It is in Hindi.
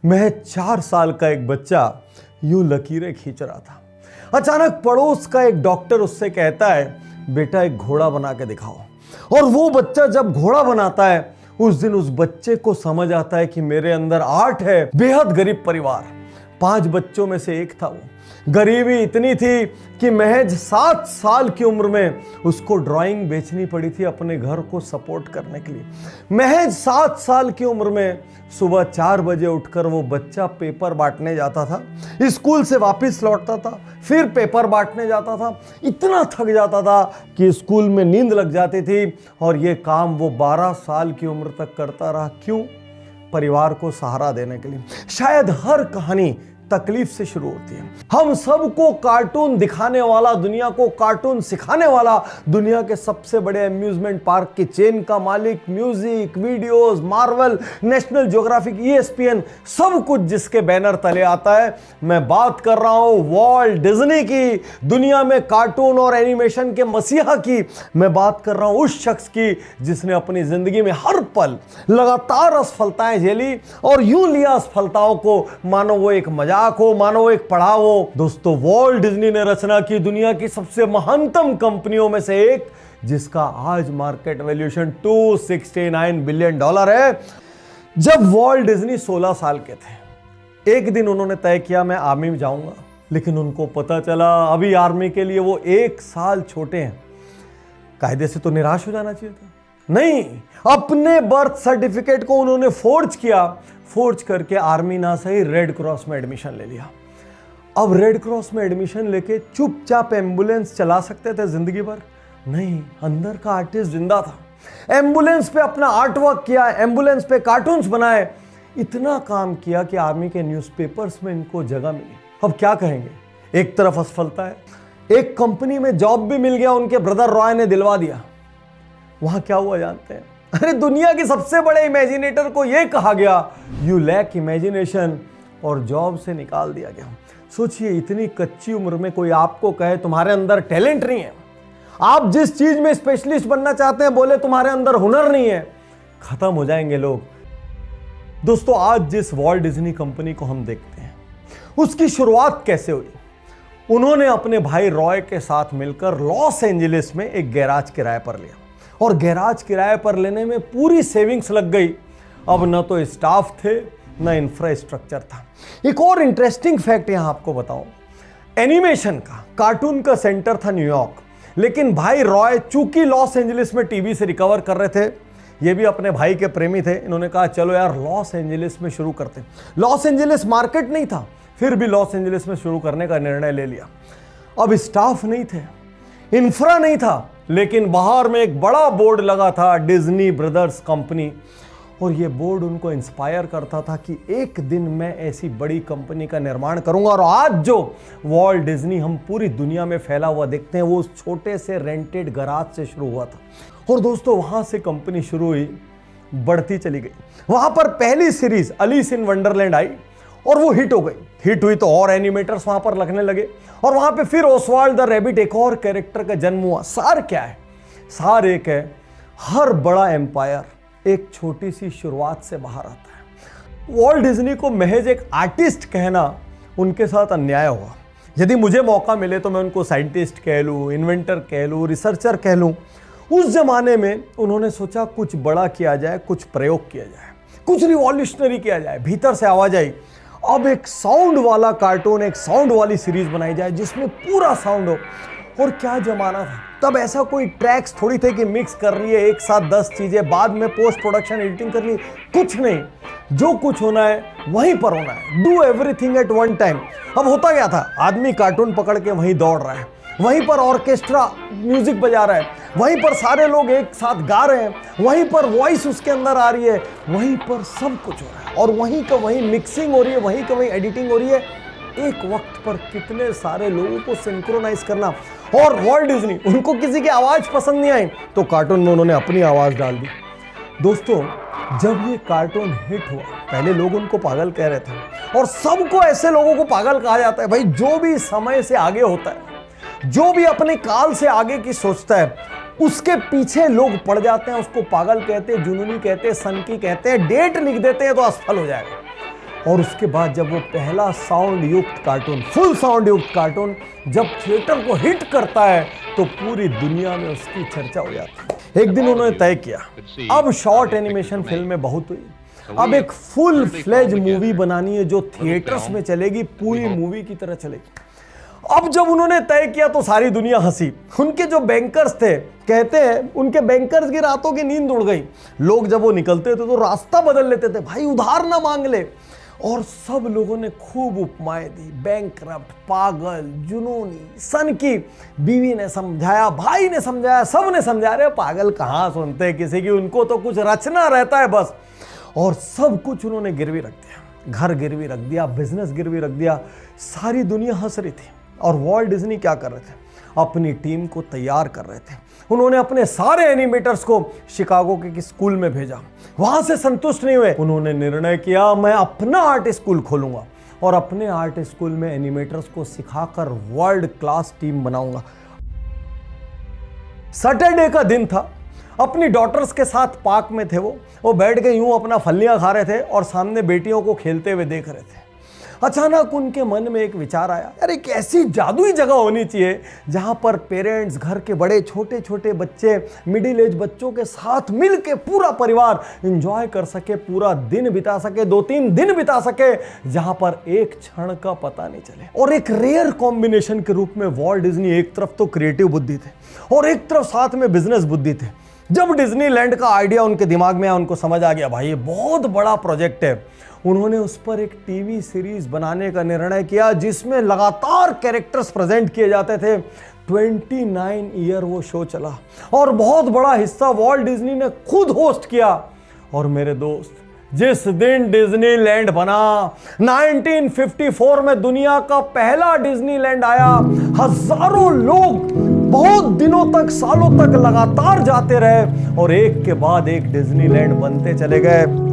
महज 4 साल का एक बच्चा यूं लकीरें खींच रहा था। अचानक पड़ोस का एक डॉक्टर उससे कहता है, बेटा एक घोड़ा बना के दिखाओ। और वो बच्चा जब घोड़ा बनाता है उस दिन उस बच्चे को समझ आता है कि मेरे अंदर आर्ट है। बेहद गरीब परिवार, 5 बच्चों में से एक था वो। गरीबी इतनी थी कि महज 7 साल की उम्र में उसको ड्राइंग बेचनी पड़ी थी अपने घर को सपोर्ट करने के लिए। महज 7 साल की उम्र में सुबह 4 बजे उठकर वो बच्चा पेपर बांटने जाता था, स्कूल से वापस लौटता था, फिर पेपर बांटने जाता था। इतना थक जाता था कि स्कूल में नींद लग जाती थी और ये काम वो 12 साल की उम्र तक करता रहा। क्यों? परिवार को सहारा देने के लिए। शायद हर कहानी तकलीफ से शुरू होती है। हम सबको कार्टून दिखाने वाला, दुनिया को कार्टून सिखाने वाला, दुनिया के सबसे बड़े अम्यूजमेंट पार्क की चेन का मालिक, music, videos, Marvel, national geographic, ESPN, सब कुछ जिसके बैनर तले आता है। मैं बात कर रहा हूं वॉल्ट डिज्नी की, दुनिया में कार्टून और एनिमेशन के मसीहा की। मैं बात कर रहा हूं उस शख्स की जिसने अपनी जिंदगी में हर पल लगातार असफलताएं झेली और यूं लिया असफलताओं को मानो वो एक मजाक हो, मानो एक पड़ाव हो। दोस्तों, वॉल्ट डिज्नी ने रचना की दुनिया की सबसे महानतम कंपनियों में से एक, जिसका आज मार्केट वैल्यूएशन $269 बिलियन है। जब वॉल्ट डिज्नी 16 साल के थे, एक दिन उन्होंने तय किया मैं आर्मी में जाऊंगा, लेकिन उनको पता चला अभी आर्मी के लिए वो 1 साल छोटे हैं। कायदे से तो निराश हो जाना चाहिए था, नहीं, अपने बर्थ सर्टिफिकेट को उन्होंने फोर्ज किया। फोर्ज करके आर्मी ना सही रेड क्रॉस में एडमिशन ले लिया। अब रेड क्रॉस में एडमिशन लेके चुपचाप एम्बुलेंस चला सकते थे जिंदगी भर? नहीं, अंदर का आर्टिस्ट जिंदा था। एम्बुलेंस पे अपना आर्ट वर्क किया, एम्बुलेंस पे कार्टून्स बनाए, इतना काम किया कि आर्मी के न्यूज़पेपर्स में इनको जगह मिली। अब क्या कहेंगे, एक तरफ असफलता है, एक कंपनी में जॉब भी मिल गया, उनके ब्रदर रॉय ने दिलवा दिया। वहां क्या हुआ जानते हैं? अरे दुनिया के सबसे बड़े इमेजिनेटर को यह कहा गया यू लैक इमेजिनेशन, और जॉब से निकाल दिया गया। सोचिए, इतनी कच्ची उम्र में कोई आपको कहे तुम्हारे अंदर टैलेंट नहीं है, आप जिस चीज में स्पेशलिस्ट बनना चाहते हैं बोले तुम्हारे अंदर हुनर नहीं है, खत्म हो जाएंगे लोग। दोस्तों, आज जिस वॉल्ट डिज्नी कंपनी को हम देखते हैं उसकी शुरुआत कैसे हुई? उन्होंने अपने भाई रॉय के साथ मिलकर लॉस एंजलिस में एक गैराज किराए पर लिया, और गैराज किराए पर लेने में पूरी सेविंग्स लग गई। अब न तो स्टाफ थे न इंफ्रास्ट्रक्चर था। एक और इंटरेस्टिंग फैक्ट यहां आपको बताऊं, एनिमेशन का, कार्टून का सेंटर था न्यूयॉर्क, लेकिन भाई रॉय चूंकि लॉस एंजलिस में टीबी से रिकवर कर रहे थे, ये भी अपने भाई के प्रेमी थे, इन्होंने कहा चलो यार लॉस एंजलिस में शुरू करते हैं। लॉस एंजलिस मार्केट नहीं था, फिर भी लॉस एंजलिस में शुरू करने का निर्णय ले लिया। अब स्टाफ नहीं थे, इंफ्रा नहीं था, लेकिन बाहर में एक बड़ा बोर्ड लगा था, डिज्नी ब्रदर्स कंपनी, और ये बोर्ड उनको इंस्पायर करता था कि एक दिन मैं ऐसी बड़ी कंपनी का निर्माण करूंगा। और आज जो वॉल्ट डिज्नी हम पूरी दुनिया में फैला हुआ देखते हैं वो उस छोटे से रेंटेड गैराज से शुरू हुआ था। और दोस्तों, वहां से कंपनी शुरू हुई, बढ़ती चली गई। वहां पर पहली सीरीज अलिस इन वंडरलैंड आई और वो हिट हो गई। हिट हुई तो और एनिमेटर्स वहां पर लगने लगे, और वहां पे फिर ओसवाल्ड द रैबिट एक और कैरेक्टर का जन्म हुआ। सार क्या है? सार एक है, हर बड़ा एम्पायर एक छोटी सी शुरुआत से बाहर आता है। वॉल्ट डिज्नी को महज एक आर्टिस्ट कहना उनके साथ अन्याय हुआ। यदि मुझे मौका मिले तो मैं उनको साइंटिस्ट कह लूँ, इन्वेंटर कह लूँ, रिसर्चर कह लूँ। उस जमाने में उन्होंने सोचा कुछ बड़ा किया जाए, कुछ प्रयोग किया जाए, कुछ रिवॉल्यूशनरी किया जाए, भीतर से आवाज आई। अब एक साउंड वाला कार्टून, एक साउंड वाली सीरीज बनाई जाए जिसमें पूरा साउंड हो। और क्या जमाना था तब, ऐसा कोई ट्रैक्स थोड़ी थे कि मिक्स कर लिए एक साथ 10 चीजें, बाद में पोस्ट प्रोडक्शन एडिटिंग कर ली, कुछ नहीं। जो कुछ होना है वहीं पर होना है, do everything at one time. अब होता क्या था, आदमी कार्टून पकड़ के वहीं दौड़ रहा है, वहीं पर ऑर्केस्ट्रा म्यूजिक बजा रहा है, वहीं पर सारे लोग एक साथ गा रहे हैं, वहीं पर वॉइस उसके अंदर आ रही है, वहीं पर सब कुछ हो रहा है, और वहीं का वहीं मिक्सिंग हो रही है, वहीं का वहीं एडिटिंग हो रही है। एक वक्त पर कितने सारे लोगों को सिंक्रोनाइज करना। और वॉल्ट डिज्नी, उनको किसी की आवाज पसंद नहीं आई तो कार्टून में उन्होंने अपनी आवाज डाल दी। दोस्तों, जब ये कार्टून हिट हुआ, पहले लोग उनको पागल कह रहे थे, और सबको ऐसे लोगों को पागल कहा जाता है भाई जो भी समय से आगे होता है, जो भी अपने काल से आगे की सोचता है, उसके पीछे लोग पड़ जाते हैं, उसको पागल कहते हैं, जुनूनी कहते हैं, सनकी कहते हैं, डेट लिख देते हैं तो असफल हो जाएगा। और उसके बाद जब वो पहला साउंड युक्त कार्टून, फुल साउंड युक्त कार्टून जब थिएटर को हिट करता है तो पूरी दुनिया में उसकी चर्चा हो जाती है। एक दिन उन्होंने तय किया, अब शॉर्ट एनिमेशन फिल्में बहुत हुई, अब एक फुल फ्लेज मूवी बनानी है जो थिएटर्स में चलेगी, पूरी मूवी की तरह चलेगी। अब जब उन्होंने तय किया तो सारी दुनिया हंसी। उनके जो बैंकर्स थे, कहते हैं उनके बैंकर्स की रातों की नींद उड़ गई। लोग जब वो निकलते थे तो रास्ता बदल लेते थे, भाई उधार ना मांग ले। और सब लोगों ने खूब उपमाएं दी, बैंकरप्ट, पागल, जुनूनी, सन की। बीवी ने समझाया, भाई ने समझाया, सब ने समझा रहे, पागल कहाँ सुनते किसी की, उनको तो कुछ रचना रहता है बस। और सब कुछ उन्होंने गिरवी रख दिया, घर गिरवी रख दिया, बिजनेस गिरवी रख दिया। सारी दुनिया हंस रही थी और वॉल्ट डिज्नी क्या कर रहे थे, अपनी टीम को तैयार कर रहे थे। उन्होंने अपने सारे एनिमेटर्स को शिकागो के स्कूल में भेजा। वहां से संतुष्ट नहीं हुए, उन्होंने निर्णय किया मैं अपना आर्ट स्कूल खोलूंगा और अपने आर्ट स्कूल में एनिमेटर्स को सिखाकर वर्ल्ड क्लास टीम बनाऊंगा। सैटरडे का दिन था, अपनी डॉटर्स के साथ पार्क में थे। वो बैठ के यूं अपना फलियां खा रहे थे और सामने बेटियों को खेलते हुए देख रहे थे। अचानक उनके मन में एक विचार आया, यार एक ऐसी जादुई जगह होनी चाहिए जहां पर पेरेंट्स, घर के बड़े, छोटे छोटे बच्चे, मिडिल एज बच्चों के साथ मिलके पूरा परिवार एंजॉय कर सके, पूरा दिन बिता सके, 2-3 दिन बिता सके, जहां पर एक क्षण का पता नहीं चले। और एक रेयर कॉम्बिनेशन के रूप में वॉल्ट डिज्नी एक तरफ तो क्रिएटिव बुद्धि थे और एक तरफ साथ में बिजनेस बुद्धि थे। जब डिज्नीलैंड का आइडिया उनके दिमाग में आया, उनको समझ आ गया भाई ये बहुत बड़ा प्रोजेक्ट है। उन्होंने उस पर एक टीवी सीरीज बनाने का निर्णय किया जिसमें लगातार कैरेक्टर्स प्रेजेंट किए जाते थे। 29 ईयर वो शो चला और बहुत बड़ा हिस्सा वॉल्ट डिज्नी ने खुद होस्ट किया। और मेरे दोस्त, जिस दिन डिज्नीलैंड बना, 1954 में दुनिया का पहला डिज्नीलैंड आया। हजारों लोग बहुत दिनों तक, सालों तक लगातार जाते रहे और एक के बाद एक डिज्नीलैंड बनते चले गए।